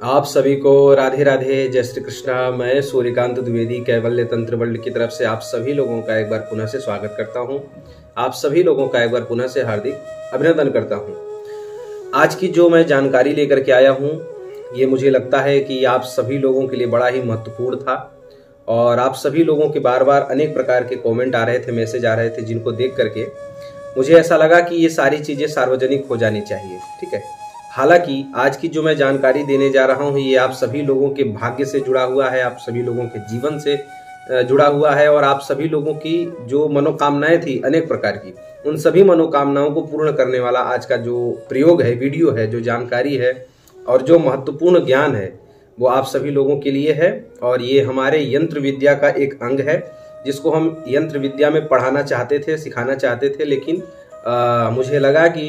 आप सभी को राधे राधे, जय श्री कृष्णा। मैं सूर्यकांत द्विवेदी कैवल्य तंत्र वर्ल्ड की तरफ से आप सभी लोगों का एक बार पुनः से स्वागत करता हूं। आप सभी लोगों का एक बार पुनः से हार्दिक अभिनंदन करता हूं। आज की जो मैं जानकारी लेकर के आया हूं, ये मुझे लगता है कि आप सभी लोगों के लिए बड़ा ही महत्वपूर्ण था और आप सभी लोगों के बार बार अनेक प्रकार के कॉमेंट आ रहे थे, मैसेज आ रहे थे, जिनको देख करके मुझे ऐसा लगा कि ये सारी चीज़ें सार्वजनिक हो जानी चाहिए। ठीक है, हालांकि आज की जो मैं जानकारी देने जा रहा हूँ ये आप सभी लोगों के भाग्य से जुड़ा हुआ है, आप सभी लोगों के जीवन से जुड़ा हुआ है और आप सभी लोगों की जो मनोकामनाएं थी अनेक प्रकार की, उन सभी मनोकामनाओं को पूर्ण करने वाला आज का जो प्रयोग है, वीडियो है, जो जानकारी है और जो महत्वपूर्ण ज्ञान है वो आप सभी लोगों के लिए है। और ये हमारे यंत्र विद्या का एक अंग है जिसको हम यंत्र विद्या में पढ़ाना चाहते थे, सिखाना चाहते थे, लेकिन मुझे लगा कि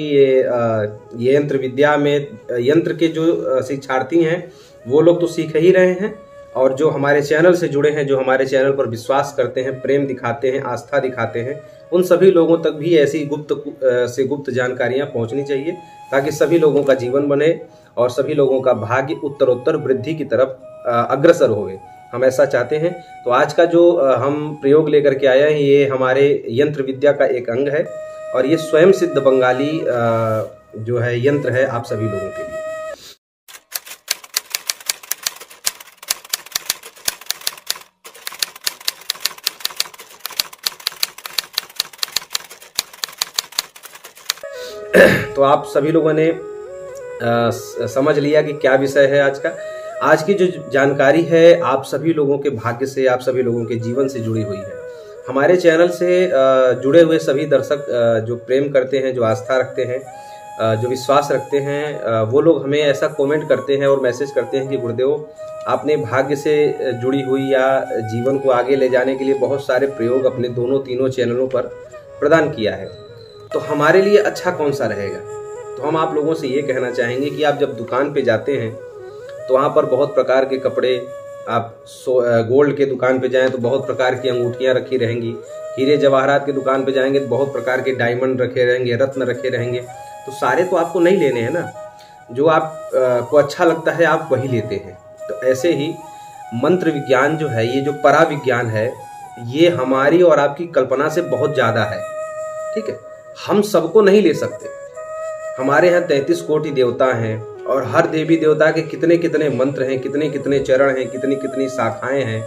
ये यंत्र विद्या में यंत्र के जो शिक्षार्थी हैं वो लोग तो सीख ही रहे हैं और जो हमारे चैनल से जुड़े हैं, जो हमारे चैनल पर विश्वास करते हैं, प्रेम दिखाते हैं, आस्था दिखाते हैं, उन सभी लोगों तक भी ऐसी गुप्त जानकारियां पहुंचनी चाहिए ताकि सभी लोगों का जीवन बने और सभी लोगों का भाग्य उत्तरोत्तर वृद्धि की तरफ अग्रसर होवे। हम ऐसा चाहते हैं। तो आज का जो हम प्रयोग लेकर के आए हैं ये हमारे यंत्र विद्या का एक अंग है और ये स्वयं सिद्ध बंगाली जो है यंत्र है आप सभी लोगों के लिए। तो आप सभी लोगों ने समझ लिया कि क्या विषय है आज का। आज की जो जानकारी है आप सभी लोगों के भाग्य से, आप सभी लोगों के जीवन से जुड़ी हुई है। हमारे चैनल से जुड़े हुए सभी दर्शक जो प्रेम करते हैं, जो आस्था रखते हैं, जो विश्वास रखते हैं, वो लोग हमें ऐसा कमेंट करते हैं और मैसेज करते हैं कि गुरुदेव आपने भाग्य से जुड़ी हुई या जीवन को आगे ले जाने के लिए बहुत सारे प्रयोग अपने तीनों चैनलों पर प्रदान किया है, तो हमारे लिए अच्छा कौन सा रहेगा। तो हम आप लोगों से ये कहना चाहेंगे कि आप जब दुकान पे जाते हैं तो वहाँ पर बहुत प्रकार के कपड़े, आप गोल्ड के दुकान पे जाएं तो बहुत प्रकार की अंगूठियाँ रखी रहेंगी, हीरे जवाहरात के दुकान पे जाएंगे तो बहुत प्रकार के डायमंड रखे रहेंगे, रत्न रखे रहेंगे। तो सारे तो आपको नहीं लेने हैं ना, जो आप को अच्छा लगता है आप वही लेते हैं। तो ऐसे ही मंत्र विज्ञान जो है, ये जो परा विज्ञान है, ये हमारी और आपकी कल्पना से बहुत ज़्यादा है। ठीक है, हम सबको नहीं ले सकते। हमारे यहाँ 33 कोटि देवता हैं और हर देवी देवता के कितने कितने मंत्र हैं, कितने कितने चरण हैं, कितनी कितनी शाखाएं हैं।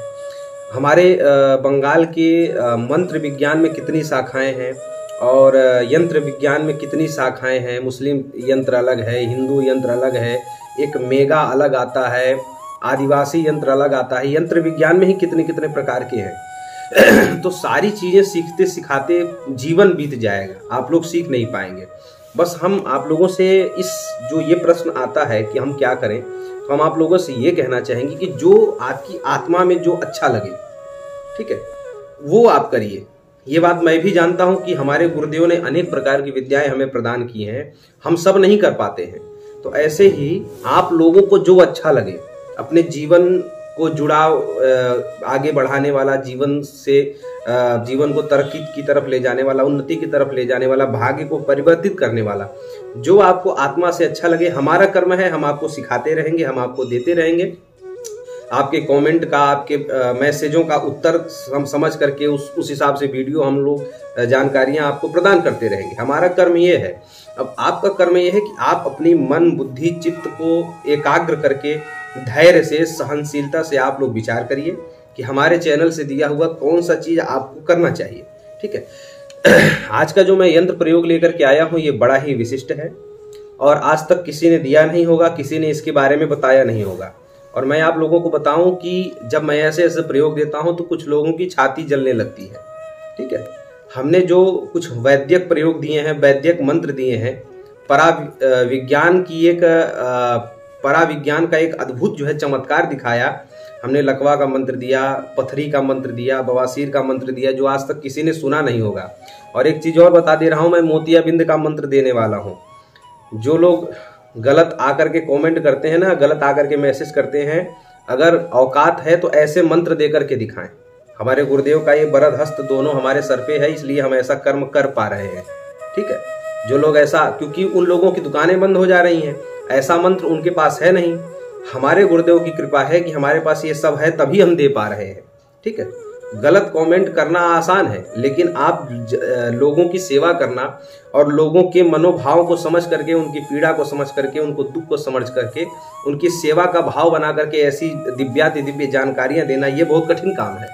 हमारे बंगाल के मंत्र विज्ञान में कितनी शाखाएं हैं और यंत्र विज्ञान में कितनी शाखाएं हैं। मुस्लिम यंत्र अलग है, हिंदू यंत्र अलग है, एक मेगा अलग आता है, आदिवासी यंत्र अलग आता है। यंत्र विज्ञान में ही कितने कितने प्रकार के हैं। तो सारी चीज़ें सीखते सिखाते जीवन बीत जाएगा, आप लोग सीख नहीं पाएंगे। बस हम आप लोगों से जो ये प्रश्न आता है कि हम क्या करें, तो हम आप लोगों से ये कहना चाहेंगे कि जो आपकी आत्मा में जो अच्छा लगे, ठीक है, वो आप करिए। ये बात मैं भी जानता हूँ कि हमारे गुरुदेव ने अनेक प्रकार की विद्याएं हमें प्रदान की हैं, हम सब नहीं कर पाते हैं। तो ऐसे ही आप लोगों को जो अच्छा लगे, अपने जीवन को जुड़ाव आगे बढ़ाने वाला, जीवन को तरक्की की तरफ ले जाने वाला, उन्नति की तरफ ले जाने वाला, भाग्य को परिवर्तित करने वाला, जो आपको आत्मा से अच्छा लगे, हमारा कर्म है, हम आपको सिखाते रहेंगे, हम आपको देते रहेंगे। आपके कमेंट का, आपके मैसेजों का उत्तर हम समझ करके उस हिसाब से वीडियो हम लोग जानकारियां आपको प्रदान करते रहेंगे। हमारा कर्म ये है। अब आपका कर्म ये है कि आप अपनी मन, बुद्धि, चित्त को एकाग्र करके धैर्य से, सहनशीलता से आप लोग विचार करिए कि हमारे चैनल से दिया हुआ कौन सा चीज़ आपको करना चाहिए। ठीक है, आज का जो मैं यंत्र प्रयोग लेकर के आया हूँ ये बड़ा ही विशिष्ट है और आज तक किसी ने दिया नहीं होगा, किसी ने इसके बारे में बताया नहीं होगा। और मैं आप लोगों को बताऊं कि जब मैं ऐसे ऐसे प्रयोग देता हूं तो कुछ लोगों की छाती जलने लगती है। ठीक है, हमने जो कुछ वैद्यक प्रयोग दिए हैं, वैद्यक मंत्र दिए हैं, परा विज्ञान का एक अद्भुत जो है चमत्कार दिखाया। हमने लकवा का मंत्र दिया, पथरी का मंत्र दिया, बवासीर का मंत्र दिया, जो आज तक किसी ने सुना नहीं होगा। और एक चीज़ और बता दे रहा हूँ, मैं मोतियाबिंद का मंत्र देने वाला हूँ। जो लोग गलत आकर के कमेंट करते हैं ना, गलत आकर के मैसेज करते हैं, अगर औकात है तो ऐसे मंत्र दे करके दिखाएं। हमारे गुरुदेव का ये बरद हस्त दोनों हमारे सर पे है, इसलिए हम ऐसा कर्म कर पा रहे हैं। ठीक है, जो लोग ऐसा, क्योंकि उन लोगों की दुकानें बंद हो जा रही हैं, ऐसा मंत्र उनके पास है नहीं, हमारे गुरुदेव की कृपा है कि हमारे पास ये सब है, तभी हम दे पा रहे हैं। ठीक है, गलत कमेंट करना आसान है, लेकिन आप लोगों की सेवा करना और लोगों के मनोभाव को समझ करके, उनकी पीड़ा को समझ करके, उनको दुख को समझ करके, उनकी सेवा का भाव बना करके ऐसी दिव्याति दिव्य जानकारियां देना, ये बहुत कठिन काम है।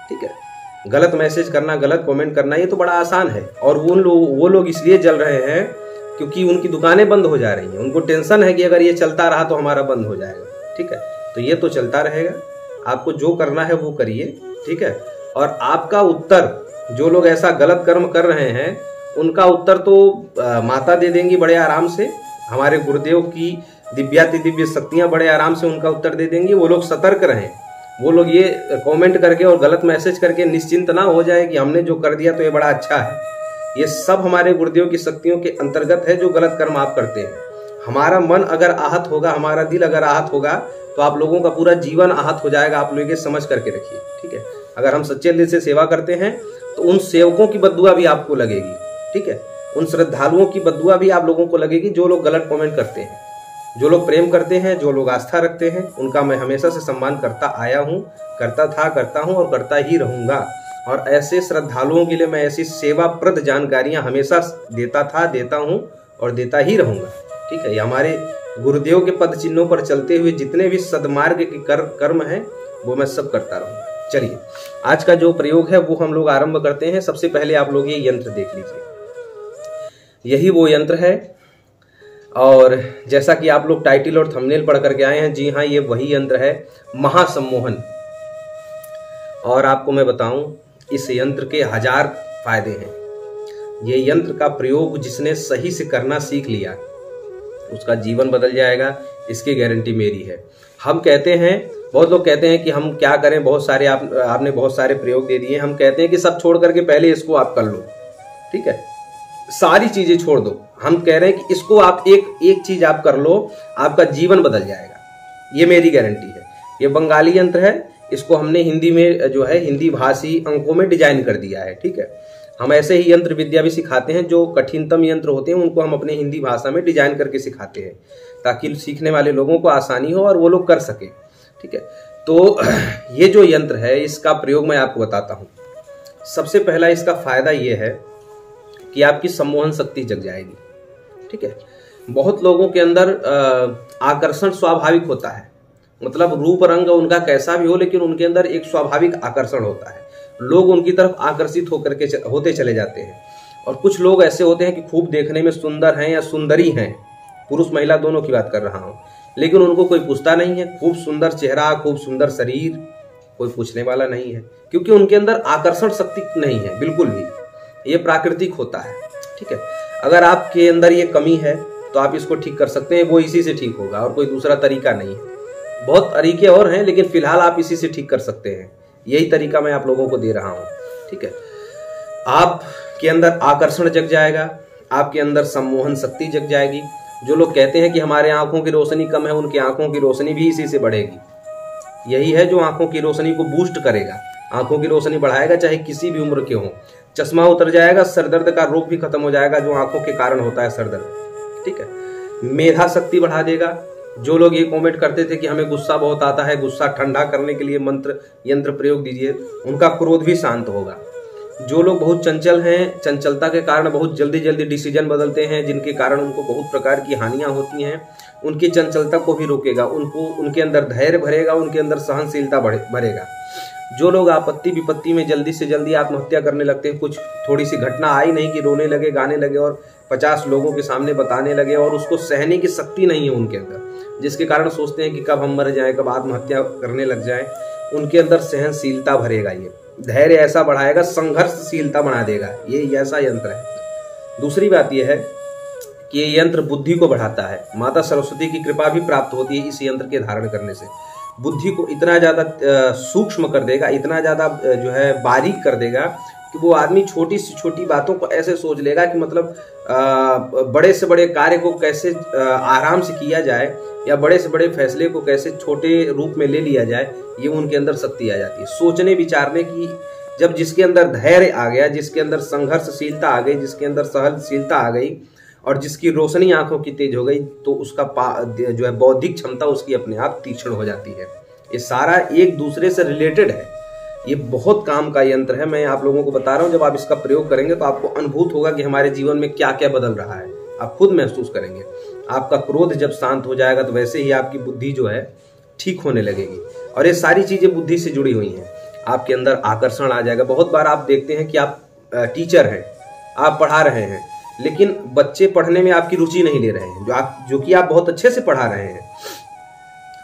ठीक है, गलत मैसेज करना, गलत कमेंट करना, ये तो बड़ा आसान है। और वो लोग इसलिए जल रहे हैं क्योंकि उनकी दुकानें बंद हो जा रही हैं। उनको टेंशन है कि अगर ये चलता रहा तो हमारा बंद हो जाएगा। ठीक है, तो ये तो चलता रहेगा, आपको जो करना है वो करिए। ठीक है, और आपका उत्तर, जो लोग ऐसा गलत कर्म कर रहे हैं उनका उत्तर तो माता दे देंगी बड़े आराम से। हमारे गुरुदेव की दिव्याति दिव्य शक्तियां बड़े आराम से उनका उत्तर दे देंगी। वो लोग सतर्क रहें, वो लोग ये कमेंट करके और गलत मैसेज करके निश्चिंत ना हो जाए कि हमने जो कर दिया तो ये बड़ा अच्छा है। ये सब हमारे गुरुदेव की शक्तियों के अंतर्गत है जो गलत कर्म आप करते हैं। हमारा मन अगर आहत होगा, हमारा दिल अगर आहत होगा, तो आप लोगों का पूरा जीवन आहत हो जाएगा। आप लोग ये समझ करके रखिए। ठीक है, अगर हम सच्चे दिल से सेवा करते हैं तो उन सेवकों की बद्दुआ भी आपको लगेगी। ठीक है, उन श्रद्धालुओं की बद्दुआ भी आप लोगों को लगेगी जो लोग गलत कमेंट करते हैं। जो लोग प्रेम करते हैं, जो लोग आस्था रखते हैं, उनका मैं हमेशा से सम्मान करता आया हूँ, करता था, करता हूँ और करता ही रहूंगा। और ऐसे श्रद्धालुओं के लिए मैं ऐसी सेवाप्रद जानकारियां हमेशा देता था, देता हूं और देता ही रहूंगा। ठीक है, ये हमारे गुरुदेव के पद चिन्हों पर चलते हुए जितने भी सद्मार्ग के कर्म हैं वो मैं सब करता रहूंगा। चलिए, आज का जो प्रयोग है वो हम लोग आरंभ करते हैं। सबसे पहले आप लोग ये यंत्र देख लीजिए, यही वो यंत्र है। और जैसा कि आप लोग टाइटल और थंबनेल पढ़ करके आए हैं, जी हाँ, ये वही यंत्र है, महासम्मोहन। और आपको मैं बताऊं, इस यंत्र के 1000 फायदे हैं। ये यंत्र का प्रयोग जिसने सही से करना सीख लिया उसका जीवन बदल जाएगा, इसकी गारंटी मेरी है। हम कहते हैं, बहुत लोग कहते हैं कि हम क्या करें, बहुत सारे आपने बहुत सारे प्रयोग दे दिए। हम कहते हैं कि सब छोड़ करके पहले इसको आप कर लो। ठीक है, सारी चीजें छोड़ दो। हम कह रहे हैं कि इसको आप एक चीज आप कर लो, आपका जीवन बदल जाएगा। ये मेरी गारंटी है। ये बंगाली यंत्र है, इसको हमने हिंदी में जो है हिंदी भाषी अंकों में डिजाइन कर दिया है। ठीक है, हम ऐसे ही यंत्र विद्या भी सिखाते हैं। जो कठिनतम यंत्र होते हैं उनको हम अपने हिंदी भाषा में डिजाइन करके सिखाते हैं ताकि सीखने वाले लोगों को आसानी हो और वो लोग कर सके। ठीक है, तो ये जो यंत्र है इसका प्रयोग मैं आपको बताता हूँ। सबसे पहला इसका फायदा ये है कि आपकी सम्मोहन शक्ति जग जाएगी। ठीक है, बहुत लोगों के अंदर आकर्षण स्वाभाविक होता है, मतलब रूप रंग उनका कैसा भी हो, लेकिन उनके अंदर एक स्वाभाविक आकर्षण होता है। लोग उनकी तरफ आकर्षित होकर के होते चले जाते हैं। और कुछ लोग ऐसे होते हैं कि खूब देखने में सुंदर हैं या सुंदरी हैं, पुरुष महिला दोनों की बात कर रहा हूं, लेकिन उनको कोई पूछता नहीं है। खूब सुंदर चेहरा, खूब सुंदर शरीर, कोई पूछने वाला नहीं है, क्योंकि उनके अंदर आकर्षण शक्ति नहीं है बिल्कुल भी। ये प्राकृतिक होता है। ठीक है, अगर आपके अंदर ये कमी है तो आप इसको ठीक कर सकते हैं, वो इसी से ठीक होगा और कोई दूसरा तरीका नहीं है। बहुत तरीके और हैं, लेकिन फिलहाल आप इसी से ठीक कर सकते हैं। यही तरीका मैं आप लोगों को दे रहा हूं। ठीक है, आपके अंदर आकर्षण जग जाएगा, आपके अंदर सम्मोहन शक्ति जग जाएगी। जो लोग कहते हैं कि हमारे आंखों की रोशनी कम है, उनकी आंखों की रोशनी भी इसी से बढ़ेगी। यही है जो आंखों की रोशनी को बूस्ट करेगा, आंखों की रोशनी बढ़ाएगा, चाहे किसी भी उम्र के हो। चश्मा उतर जाएगा, सरदर्द का रोग भी खत्म हो जाएगा जो आंखों के कारण होता है सरदर्द। ठीक है, मेधा शक्ति बढ़ा देगा। जो लोग ये कमेंट करते थे कि हमें गुस्सा बहुत आता है, गुस्सा ठंडा करने के लिए मंत्र यंत्र प्रयोग दीजिए, उनका क्रोध भी शांत होगा। जो लोग बहुत चंचल हैं, चंचलता के कारण बहुत जल्दी जल्दी डिसीजन बदलते हैं, जिनके कारण उनको बहुत प्रकार की हानियां होती हैं, उनकी चंचलता को भी रोकेगा, उनके अंदर धैर्य भरेगा, उनके अंदर सहनशीलता भरेगा। जो लोग आपत्ति विपत्ति में जल्दी से जल्दी आत्महत्या करने लगते हैं, कुछ थोड़ी सी घटना आई नहीं कि रोने लगे, गाने लगे और 50 लोगों के सामने बताने लगे, और उसको सहने की शक्ति नहीं है उनके अंदर, जिसके कारण सोचते हैं कि कब हम मर जाएं, कब आत्महत्या करने लग जाएं। उनके अंदर सहनशीलता भरेगा, ये धैर्य ऐसा बढ़ाएगा, संघर्षशीलता बना देगा। ये ऐसा यंत्र है। दूसरी बात यह है कि ये यंत्र बुद्धि को बढ़ाता है। माता सरस्वती की कृपा भी प्राप्त होती है इस यंत्र के धारण करने से। बुद्धि को इतना ज्यादा सूक्ष्म कर देगा, इतना ज्यादा जो है बारीक कर देगा कि वो आदमी छोटी से छोटी बातों को ऐसे सोच लेगा कि मतलब बड़े से बड़े कार्य को कैसे आराम से किया जाए, या बड़े से बड़े फैसले को कैसे छोटे रूप में ले लिया जाए, ये उनके अंदर शक्ति आ जाती है। सोचने विचारने की, जब जिसके अंदर धैर्य आ गया, जिसके अंदर संघर्षशीलता आ गई, जिसके अंदर सहनशीलता आ गई, और जिसकी रोशनी आंखों की तेज हो गई तो उसका जो है बौद्धिक क्षमता उसकी अपने आप तीक्ष्ण हो जाती है। ये सारा एक दूसरे से रिलेटेड है। ये बहुत काम का यंत्र है। मैं आप लोगों को बता रहा हूँ, जब आप इसका प्रयोग करेंगे तो आपको अनुभूत होगा कि हमारे जीवन में क्या क्या बदल रहा है। आप खुद महसूस करेंगे। आपका क्रोध जब शांत हो जाएगा तो वैसे ही आपकी बुद्धि जो है ठीक होने लगेगी। और ये सारी चीजें बुद्धि से जुड़ी हुई हैं। आपके अंदर आकर्षण आ जाएगा। बहुत बार आप देखते हैं कि आप टीचर हैं, आप पढ़ा रहे हैं, लेकिन बच्चे पढ़ने में आपकी रुचि नहीं ले रहे हैं, जो कि आप बहुत अच्छे से पढ़ा रहे हैं।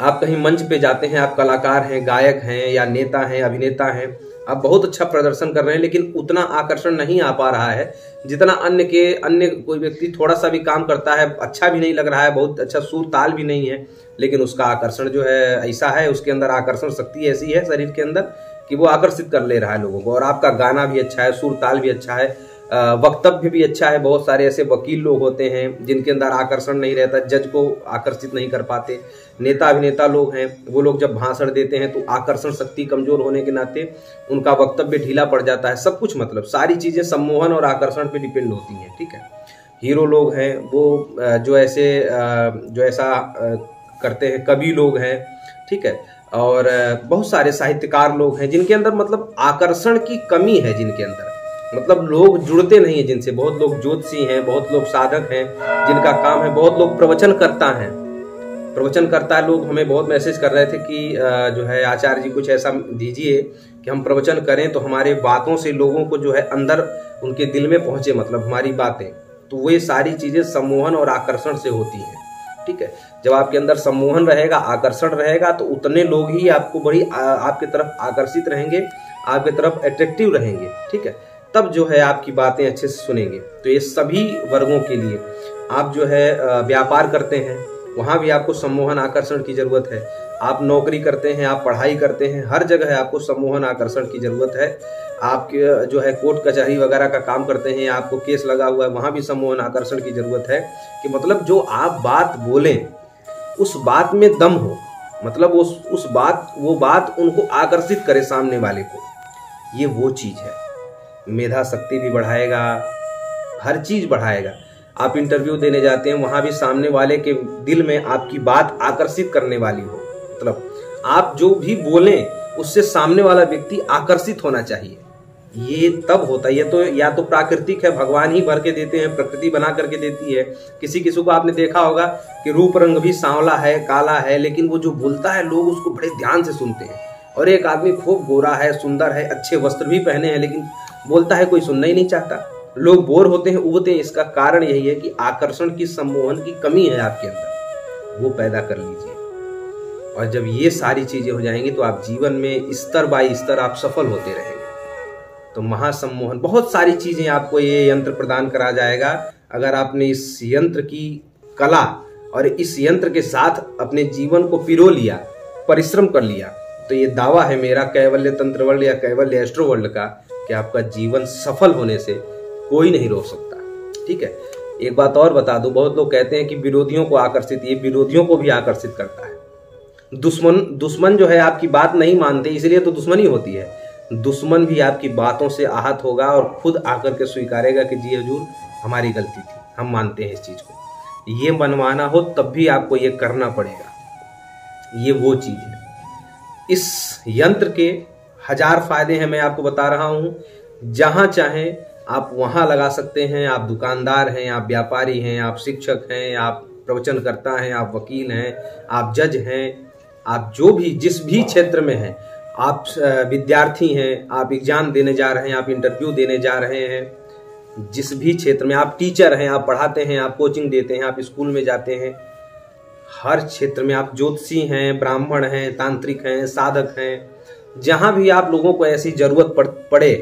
आप कहीं मंच पे जाते हैं, आप कलाकार हैं, गायक हैं या नेता हैं, अभिनेता हैं, आप बहुत अच्छा प्रदर्शन कर रहे हैं, लेकिन उतना आकर्षण नहीं आ पा रहा है जितना अन्य कोई व्यक्ति थोड़ा सा भी काम करता है, अच्छा भी नहीं लग रहा है, बहुत अच्छा सुर ताल भी नहीं है, लेकिन उसका आकर्षण जो है ऐसा है, उसके अंदर आकर्षण शक्ति ऐसी है शरीर के अंदर कि वो आकर्षित कर ले रहा है लोगों को। और आपका गाना भी अच्छा है, सुर ताल भी अच्छा है, वक्तव्य भी अच्छा है। बहुत सारे ऐसे वकील लोग होते हैं जिनके अंदर आकर्षण नहीं रहता, जज को आकर्षित नहीं कर पाते। नेता अभिनेता लोग हैं, वो लोग जब भाषण देते हैं तो आकर्षण शक्ति कमजोर होने के नाते उनका वक्तव्य ढीला पड़ जाता है। सब कुछ मतलब सारी चीजें सम्मोहन और आकर्षण पे डिपेंड होती हैं। ठीक है, हीरो लोग हैं वो जो ऐसा करते हैं, कवि लोग हैं, ठीक है, और बहुत सारे साहित्यकार लोग हैं जिनके अंदर मतलब आकर्षण की कमी है, जिनके अंदर मतलब लोग जुड़ते नहीं है जिनसे। बहुत लोग ज्योतिषी हैं, बहुत लोग साधक हैं जिनका काम है, बहुत लोग प्रवचनकर्ता लोग हमें बहुत मैसेज कर रहे थे कि जो है आचार्य जी कुछ ऐसा दीजिए कि हम प्रवचन करें तो हमारे बातों से लोगों को जो है अंदर उनके दिल में पहुंचे, मतलब हमारी बातें। तो वो ये सारी चीजें सम्मोहन और आकर्षण से होती हैं। ठीक है, जब आपके अंदर सम्मोहन रहेगा, आकर्षण रहेगा, तो उतने लोग ही आपको आपके तरफ आकर्षित रहेंगे, आपके तरफ अट्रैक्टिव रहेंगे। ठीक है, तब जो है आपकी बातें अच्छे से सुनेंगे। तो ये सभी वर्गों के लिए, आप जो है व्यापार करते हैं वहां भी आपको सम्मोहन आकर्षण की जरूरत है। आप नौकरी करते हैं, आप पढ़ाई करते हैं, हर जगह आपको सम्मोहन आकर्षण की जरूरत है। आपके जो है कोर्ट कचहरी वगैरह का काम करते हैं, आपको केस लगा हुआ है, वहां भी सम्मोहन आकर्षण की जरूरत है कि मतलब जो आप बात बोलें उस बात में दम हो, मतलब वो बात उनको आकर्षित करे सामने वाले को। ये वो चीज है। मेधा शक्ति भी बढ़ाएगा, हर चीज बढ़ाएगा। आप इंटरव्यू देने जाते हैं, वहां भी सामने वाले के दिल में आपकी बात आकर्षित करने वाली हो, मतलब आप जो भी बोलें उससे सामने वाला व्यक्ति आकर्षित होना चाहिए। ये तब होता है। ये तो या तो प्राकृतिक है, भगवान ही भर के देते हैं, प्रकृति बना करके देती है। किसी को आपने देखा होगा कि रूप रंग भी सांवला है, काला है, लेकिन वो जो बोलता है लोग उसको बड़े ध्यान से सुनते हैं। और एक आदमी खूब गोरा है, सुंदर है, अच्छे वस्त्र भी पहने हैं, लेकिन बोलता है कोई सुनना ही नहीं चाहता। लोग बोर होते हैं, उबते हैं। इसका कारण यही है कि आकर्षण की, सम्मोहन की कमी है आपके अंदर, वो पैदा कर लीजिए। और जब ये सारी चीजें हो जाएंगी तो आप जीवन में स्तर बाय स्तर आप सफल होते रहेंगे। तो महासम्मोहन, बहुत सारी चीजें आपको ये यंत्र प्रदान करा जाएगा। अगर आपने इस यंत्र की कला और इस यंत्र के साथ अपने जीवन को पिरो लिया, परिश्रम कर लिया, तो ये दावा है मेरा कैवल्य तंत्र वर्ल्ड या कैवल्य एस्ट्रो वर्ल्ड का कि आपका जीवन सफल होने से कोई नहीं रोक सकता। ठीक है, एक बात और बता दूं, बहुत लोग कहते हैं कि विरोधियों को आकर्षित, ये विरोधियों को भी आकर्षित करता है। दुश्मन जो है आपकी बात नहीं मानते, इसलिए तो दुश्मनी होती है। दुश्मन भी आपकी बातों से आहत होगा और खुद आकर के स्वीकारेगा कि जी हजूर हमारी गलती थी, हम मानते हैं इस चीज को। ये मनवाना हो तब भी आपको ये करना पड़ेगा। ये वो चीज है। इस यंत्र के 1000 फायदे हैं, मैं आपको बता रहा हूं। जहां चाहें आप वहां लगा सकते हैं। आप दुकानदार हैं, आप व्यापारी हैं, आप शिक्षक हैं, आप प्रवचनकर्ता हैं, आप वकील हैं, आप जज हैं, आप जो भी जिस भी क्षेत्र में हैं, आप विद्यार्थी हैं, आप एग्जाम देने जा रहे हैं, आप इंटरव्यू देने जा रहे हैं, जिस भी क्षेत्र में आप टीचर हैं, आप पढ़ाते हैं, आप कोचिंग देते हैं, आप स्कूल में जाते हैं, हर क्षेत्र में आप ज्योतिषी हैं, ब्राह्मण हैं, तांत्रिक हैं, साधक हैं, जहां भी आप लोगों को ऐसी जरूरत पड़े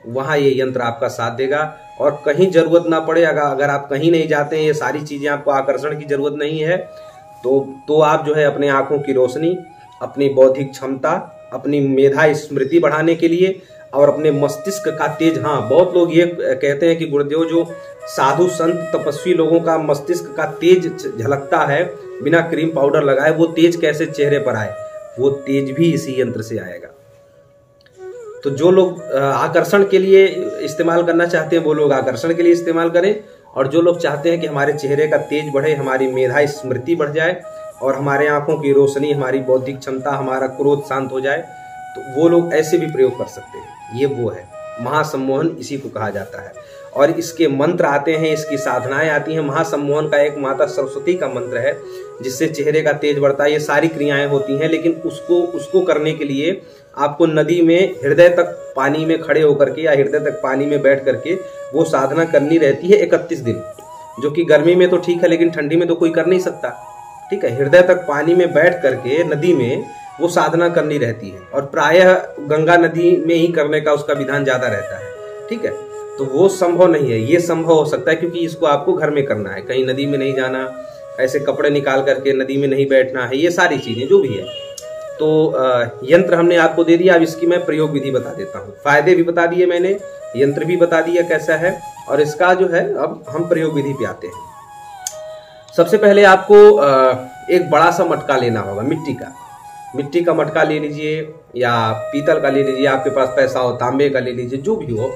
वहां ये यंत्र आपका साथ देगा। और कहीं जरूरत ना पड़े, अगर आप कहीं नहीं जाते हैं, ये सारी चीजें आपको आकर्षण की जरूरत नहीं है, तो आप जो है अपने आंखों की रोशनी, अपनी बौद्धिक क्षमता, अपनी मेधा स्मृति बढ़ाने के लिए और अपने मस्तिष्क का तेज। हाँ, बहुत लोग ये कहते हैं कि गुरुदेव जो साधु संत तपस्वी लोगों का मस्तिष्क का तेज झलकता है बिना क्रीम पाउडर लगाए, वो तेज कैसे चेहरे पर आए? वो तेज भी इसी यंत्र से आएगा। तो जो लोग आकर्षण के लिए इस्तेमाल करना चाहते हैं वो लोग आकर्षण के लिए इस्तेमाल करें, और जो लोग चाहते हैं कि हमारे चेहरे का तेज बढ़े, हमारी मेधा स्मृति बढ़ जाए और हमारे आंखों की रोशनी, हमारी बौद्धिक क्षमता, हमारा क्रोध शांत हो जाए, तो वो लोग ऐसे भी प्रयोग कर सकते हैं। ये वो है महासम्मोहन, इसी को कहा जाता है। और इसके मंत्र आते हैं, इसकी साधनाएं आती हैं। महासम्मोहन का एक माता सरस्वती का मंत्र है जिससे चेहरे का तेज बढ़ता है। ये सारी क्रियाएं होती हैं, लेकिन उसको करने के लिए आपको नदी में हृदय तक पानी में खड़े होकर के या हृदय तक पानी में बैठ करके वो साधना करनी रहती है 31 दिन, जो कि गर्मी में तो ठीक है लेकिन ठंडी में तो कोई कर नहीं सकता। ठीक है, हृदय तक पानी में बैठ करके नदी में वो साधना करनी रहती है और प्रायः गंगा नदी में ही करने का उसका विधान ज्यादा रहता है। ठीक है, तो वो संभव नहीं है, ये संभव हो सकता है क्योंकि इसको आपको घर में करना है, कहीं नदी में नहीं जाना, ऐसे कपड़े निकाल करके नदी में नहीं बैठना है, ये सारी चीजें जो भी है। तो यंत्र हमने आपको दे दिया, अब इसकी मैं प्रयोग विधि बता देता हूँ। फायदे भी बता दिए मैंने, यंत्र भी बता दिया कैसा है, और इसका जो है अब हम प्रयोग विधि पे आते हैं। सबसे पहले आपको एक बड़ा सा मटका लेना होगा, मिट्टी का मटका ले लीजिए या पीतल का ले लीजिए, आपके पास पैसा हो तांबे का ले लीजिए, जो भी हो।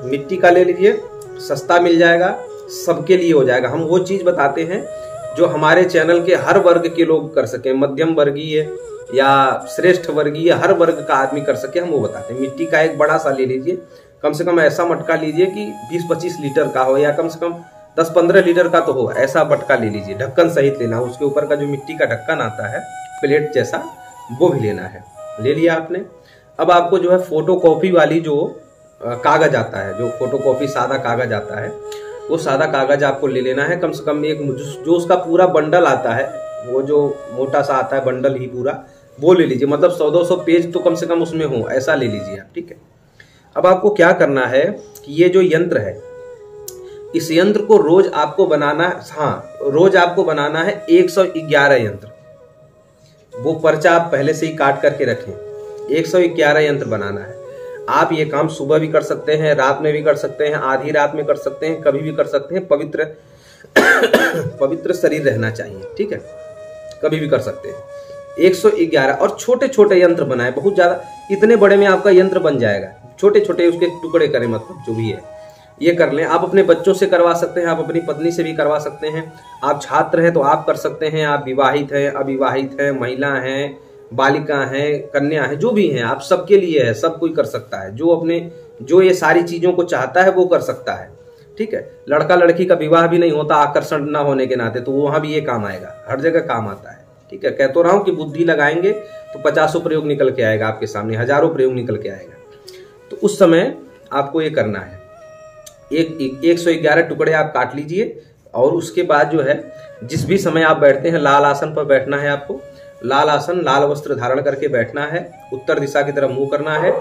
मिट्टी का ले लीजिए, सस्ता मिल जाएगा, सबके लिए हो जाएगा। हम वो चीज बताते हैं जो हमारे चैनल के हर वर्ग के लोग कर सके, मध्यम वर्गीय या श्रेष्ठ वर्गीय, हर वर्ग का आदमी कर सके, हम वो बताते हैं। मिट्टी का एक बड़ा सा ले लीजिए, कम से कम ऐसा मटका लीजिए कि 20-25 लीटर का हो या कम से कम 10-15 लीटर का तो हो, ऐसा मटका ले लीजिए। ढक्कन सहित लेना, उसके ऊपर का जो मिट्टी का ढक्कन आता है प्लेट जैसा, वो भी लेना है। ले लिया आपने। अब आपको जो है फोटोकॉपी वाली जो कागज आता है, जो फोटोकॉपी सादा कागज आता है, वो सादा कागज आपको ले लेना है। कम से कम एक जो उसका पूरा बंडल आता है, वो जो मोटा सा आता है बंडल ही पूरा, वो ले लीजिए। मतलब 100-200 पेज तो कम से कम उसमें हो, ऐसा ले लीजिए आप। ठीक है, अब आपको क्या करना है कि ये जो यंत्र है, इस यंत्र को रोज आपको बनाना, हाँ रोज आपको बनाना है 111 यंत्र। वो पर्चा आप पहले से ही काट करके रखें, 111 यंत्र बनाना है। आप ये काम सुबह भी कर सकते हैं, रात में भी कर सकते हैं, आधी रात में कर सकते हैं, कभी भी कर सकते हैं। पवित्र शरीर रहना चाहिए। ठीक है, कभी भी कर सकते हैं। 111 और छोटे छोटे यंत्र बनाए, बहुत ज्यादा इतने बड़े में आपका यंत्र बन जाएगा। छोटे छोटे उसके टुकड़े करें, मतलब जो भी है ये कर लें। आप अपने बच्चों से करवा सकते हैं, आप अपनी पत्नी से भी करवा सकते हैं। आप छात्र हैं तो आप कर सकते हैं, आप विवाहित हैं, अविवाहित हैं, महिला हैं, बालिका हैं, कन्या है, जो भी हैं, आप सबके लिए है, सब कोई कर सकता है। जो ये सारी चीजों को चाहता है वो कर सकता है। ठीक है, लड़का लड़की का विवाह भी नहीं होता आकर्षण ना होने के नाते, तो वहां भी ये काम आएगा, हर जगह काम आता है। ठीक है, कह तो रहा हूं कि बुद्धि लगाएंगे तो 50 प्रयोग निकल के आएगा आपके सामने, हजारों प्रयोग निकल के आएगा। तो उस समय आपको ये करना है, 111 टुकड़े आप काट लीजिए। और उसके बाद जो है, जिस भी समय आप बैठते हैं, लाल आसन पर बैठना है आपको। लाल आसन, लाल वस्त्र धारण करके बैठना है, उत्तर दिशा की तरफ मुंह करना है।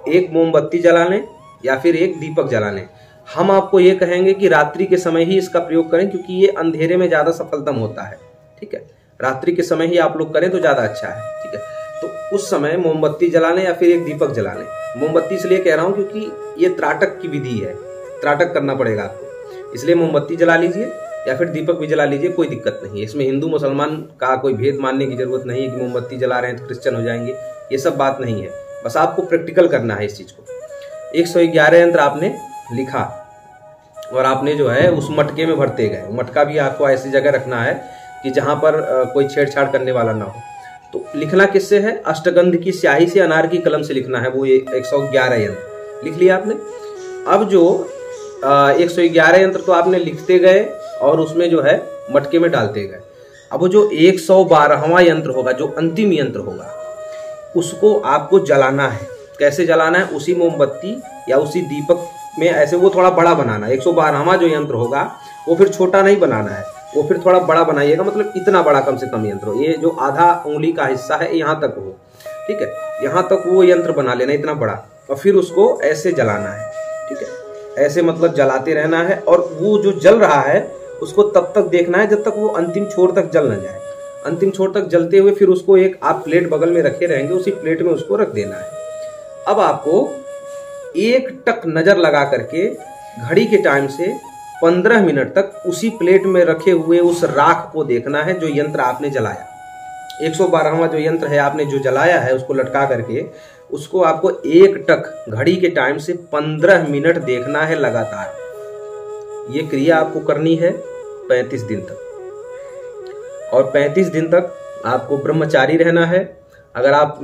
एक मोमबत्ती जला लें या फिर एक दीपक जला लें। हम आपको ये कहेंगे कि रात्रि के समय ही इसका प्रयोग करें, क्योंकि ये अंधेरे में ज्यादा सफलतम होता है। ठीक है, रात्रि के समय ही आप लोग करें तो ज्यादा अच्छा है। ठीक है, तो उस समय मोमबत्ती जला लें या फिर एक दीपक जला लें। मोमबत्ती इसलिए कह रहा हूं क्योंकि ये त्राटक की विधि है, त्राटक करना पड़ेगा आपको, इसलिए मोमबत्ती जला लीजिए या फिर दीपक भी जला लीजिए, कोई दिक्कत नहीं है। इसमें हिंदू मुसलमान का कोई भेद मानने की जरूरत नहीं है कि मोमबत्ती जला रहे हैं तो क्रिश्चियन हो जाएंगे, ये सब बात नहीं है। बस आपको प्रैक्टिकल करना है इस चीज को। 111 यंत्र आपने लिखा और आपने जो है उस मटके में भरते गए। मटका भी आपको ऐसी जगह रखना है कि जहां पर कोई छेड़छाड़ करने वाला ना हो। तो लिखना किससे है? अष्टगंध की स्याही से, अनार की कलम से लिखना है। वो 111 यंत्र लिख लिया आपने। अब जो 111 यंत्र तो आपने लिखते गए और उसमें जो है मटके में डालते गए। अब वो जो 112वां यंत्र होगा, जो अंतिम यंत्र होगा, उसको आपको जलाना है। कैसे जलाना है? उसी मोमबत्ती या उसी दीपक में ऐसे वो थोड़ा बड़ा बनाना है। 112वां जो यंत्र होगा वो फिर छोटा नहीं बनाना है, वो फिर थोड़ा बड़ा बनाइएगा, मतलब इतना बड़ा कम से कम यंत्र हो। ये जो आधा उंगली का हिस्सा है यहाँ तक हो, ठीक है, यहाँ तक वो यंत्र बना लेना इतना बड़ा, और फिर उसको ऐसे जलाना है। ठीक है, ऐसे मतलब जलाते रहना है। और वो जो जल रहा है उसको तब तक देखना है जब तक वो अंतिम छोर तक जल न जाए। अंतिम छोर तक जलते हुए फिर उसको एक आप प्लेट बगल में रखे रहेंगे, उसी प्लेट में उसको रख देना है। अब आपको एक टक नजर लगा करके घड़ी के टाइम से 15 मिनट तक उसी प्लेट में रखे हुए उस राख को देखना है जो यंत्र आपने जलाया। 112वां जो यंत्र है आपने जो जलाया है उसको लटका करके उसको आपको एक टक घड़ी के टाइम से 15 मिनट देखना है लगातार। ये क्रिया आपको करनी है 35 दिन तक, और 35 दिन तक आपको ब्रह्मचारी रहना है। अगर आप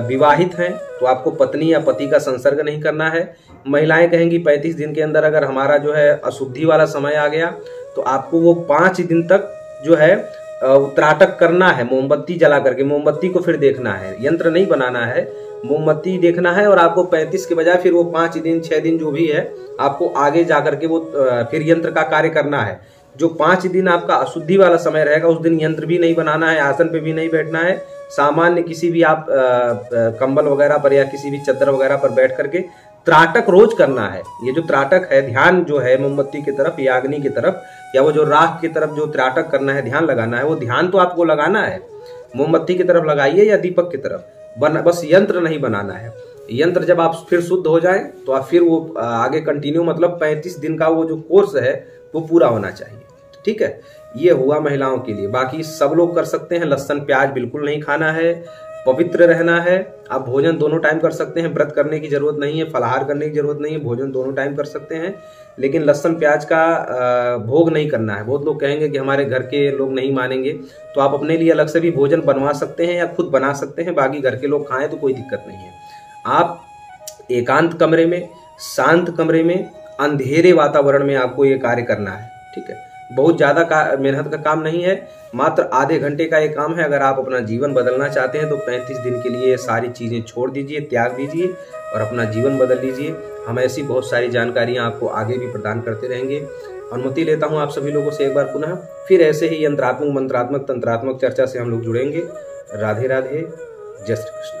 विवाहित हैं तो आपको पत्नी या पति का संसर्ग नहीं करना है। महिलाएं कहेंगी 35 दिन के अंदर अगर हमारा जो है अशुद्धि वाला समय आ गया तो आपको वो 5 दिन तक जो है त्राटक करना है, मोमबत्ती जला करके। मोमबत्ती को फिर देखना है, यंत्र नहीं बनाना है, मोमबत्ती देखना है। और आपको 35 के बजाय फिर वो 5 दिन 6 दिन जो भी है आपको आगे जाकर के वो फिर यंत्र का कार्य करना है। जो 5 दिन आपका अशुद्धि वाला समय रहेगा उस दिन यंत्र भी नहीं बनाना है, आसन पे भी नहीं बैठना है। सामान्य किसी भी आप कंबल वगैरह पर या किसी भी चद्दर वगैरह पर बैठ करके त्राटक रोज करना है। ये जो त्राटक है, ध्यान जो है मोमबत्ती की तरफ या अग्नि की तरफ या वो जो राख की तरफ जो त्राटक करना है, ध्यान लगाना है, वो ध्यान तो आपको लगाना है। मोमबत्ती की तरफ लगाइए या दीपक की तरफ, बस यंत्र नहीं बनाना है। यंत्र जब आप फिर शुद्ध हो जाए तो आप फिर वो आगे कंटिन्यू, मतलब 35 दिन का वो जो कोर्स है वो पूरा होना चाहिए। ठीक है, ये हुआ महिलाओं के लिए। बाकी सब लोग कर सकते हैं। लहसुन प्याज बिल्कुल नहीं खाना है, पवित्र रहना है। आप भोजन दोनों टाइम कर सकते हैं, व्रत करने की जरूरत नहीं है, फलाहार करने की जरूरत नहीं है, भोजन दोनों टाइम कर सकते हैं। लेकिन लहसुन प्याज का भोग नहीं करना है। बहुत लोग कहेंगे कि हमारे घर के लोग नहीं मानेंगे, तो आप अपने लिए अलग से भी भोजन बनवा सकते हैं या खुद बना सकते हैं, बाकी घर के लोग खाएं तो कोई दिक्कत नहीं है। आप एकांत कमरे में, शांत कमरे में, अंधेरे वातावरण में आपको ये कार्य करना है। ठीक है, बहुत ज्यादा मेहनत का काम नहीं है, मात्र आधे घंटे का ये काम है। अगर आप अपना जीवन बदलना चाहते हैं तो 35 दिन के लिए सारी चीजें छोड़ दीजिए, त्याग दीजिए और अपना जीवन बदल लीजिए। हम ऐसी बहुत सारी जानकारियां आपको आगे भी प्रदान करते रहेंगे। अनुमति लेता हूं आप सभी लोगों से एक बार पुनः, फिर ऐसे ही यंत्रात्मक, मंत्रात्मक, तंत्रात्मक चर्चा से हम लोग जुड़ेंगे। राधे राधे, जय श्री कृष्ण।